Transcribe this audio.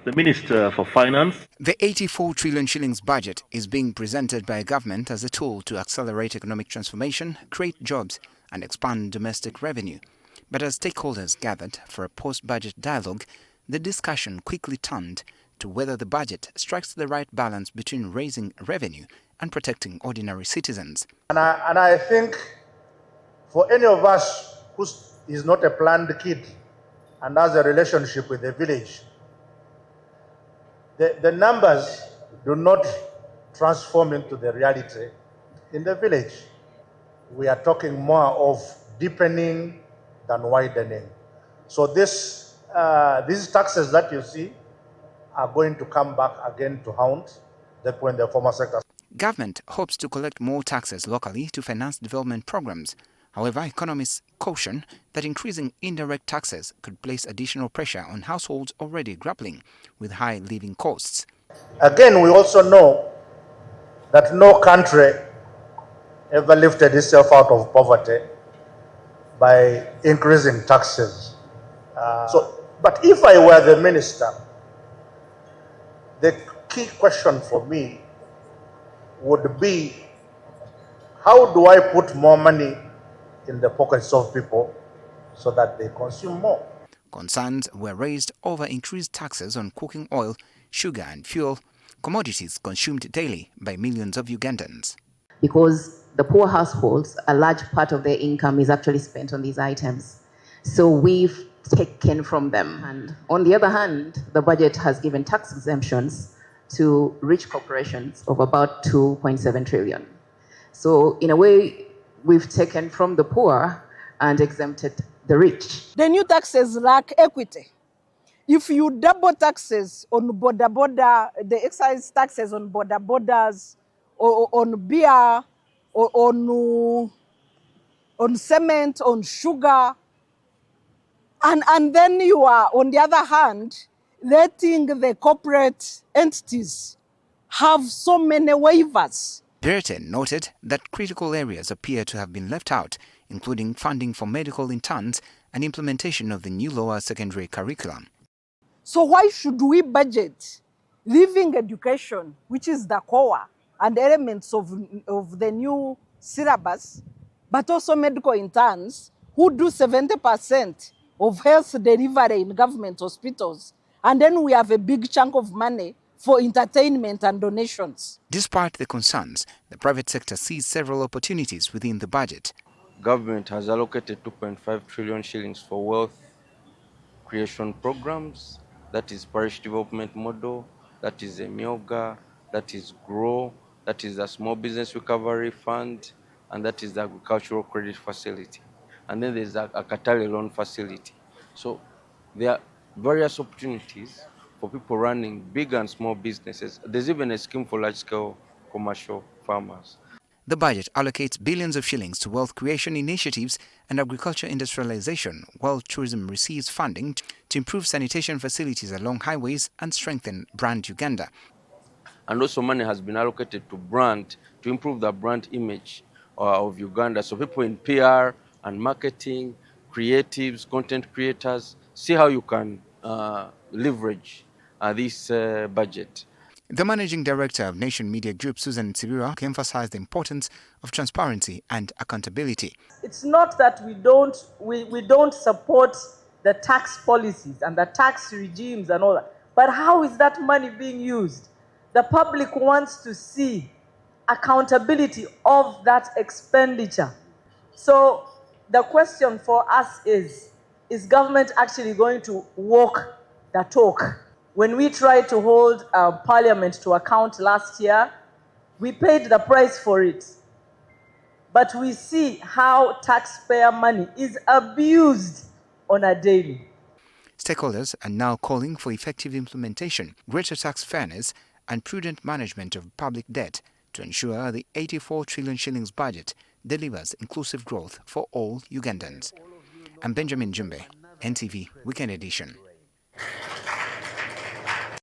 the Minister for Finance. The 84 trillion shillings budget is being presented by government as a tool to accelerate economic transformation, create jobs and expand domestic revenue. But as stakeholders gathered for a post-budget dialogue, the discussion quickly turned to whether the budget strikes the right balance between raising revenue and protecting ordinary citizens. And I think for any of us who is not a planned kid and has a relationship with the village, the numbers do not transform into the reality in the village. We are talking more of deepening than widening. So these taxes that you see are going to come back again to haunt the poor in the formal sector. Government hopes to collect more taxes locally to finance development programs. However, economists caution that increasing indirect taxes could place additional pressure on households already grappling with high living costs. Again, we also know that no country ever lifted itself out of poverty by increasing taxes. But if I were the minister, the key question for me would be, how do I put more money in the pockets of people so that they consume more? Concerns were raised over increased taxes on cooking oil, sugar and fuel, commodities consumed daily by millions of Ugandans. Because the poor households, a large part of their income is actually spent on these items. So we've taken from them. And on the other hand, the budget has given tax exemptions to rich corporations of about 2.7 trillion. So in a way, we've taken from the poor and exempted the rich. The new taxes lack equity. If you double taxes on border, the excise taxes on borders, or on beer, or on cement, on sugar, and then you are, on the other hand, letting the corporate entities have so many waivers. Burton noted that critical areas appear to have been left out, including funding for medical interns and implementation of the new lower secondary curriculum. So why should we budget living education, which is the core and elements of the new syllabus, but also medical interns who do 70% of health delivery in government hospitals, and then we have a big chunk of money for entertainment and donations? Despite the concerns, the private sector sees several opportunities within the budget. Government has allocated 2.5 trillion shillings for wealth creation programs. That is parish development model, that is a Myoga, that is GROW, that is a small business recovery fund, and that is the agricultural credit facility. And then there's a Katale loan facility. So there are various opportunities for people running big and small businesses. There's even a scheme for large-scale commercial farmers. The budget allocates billions of shillings to wealth creation initiatives and agriculture industrialization, while tourism receives funding to improve sanitation facilities along highways and strengthen Brand Uganda. And also money has been allocated to brand, to improve the brand image of Uganda. So people in PR and marketing, creatives, content creators, see how you can leverage this budget. The managing director of Nation Media Group, Susan Tsibira, emphasized the importance of transparency and accountability. It's not that we don't support the tax policies and the tax regimes and all that, but how is that money being used? The public wants to see accountability of that expenditure. So the question for us is government actually going to walk the talk? When we tried to hold Parliament to account last year, we paid the price for it. But we see how taxpayer money is abused on a daily. Stakeholders are now calling for effective implementation, greater tax fairness, and prudent management of public debt to ensure the 84 trillion shillings budget delivers inclusive growth for all Ugandans. I'm Benjamin Jumbe, NTV Weekend Edition.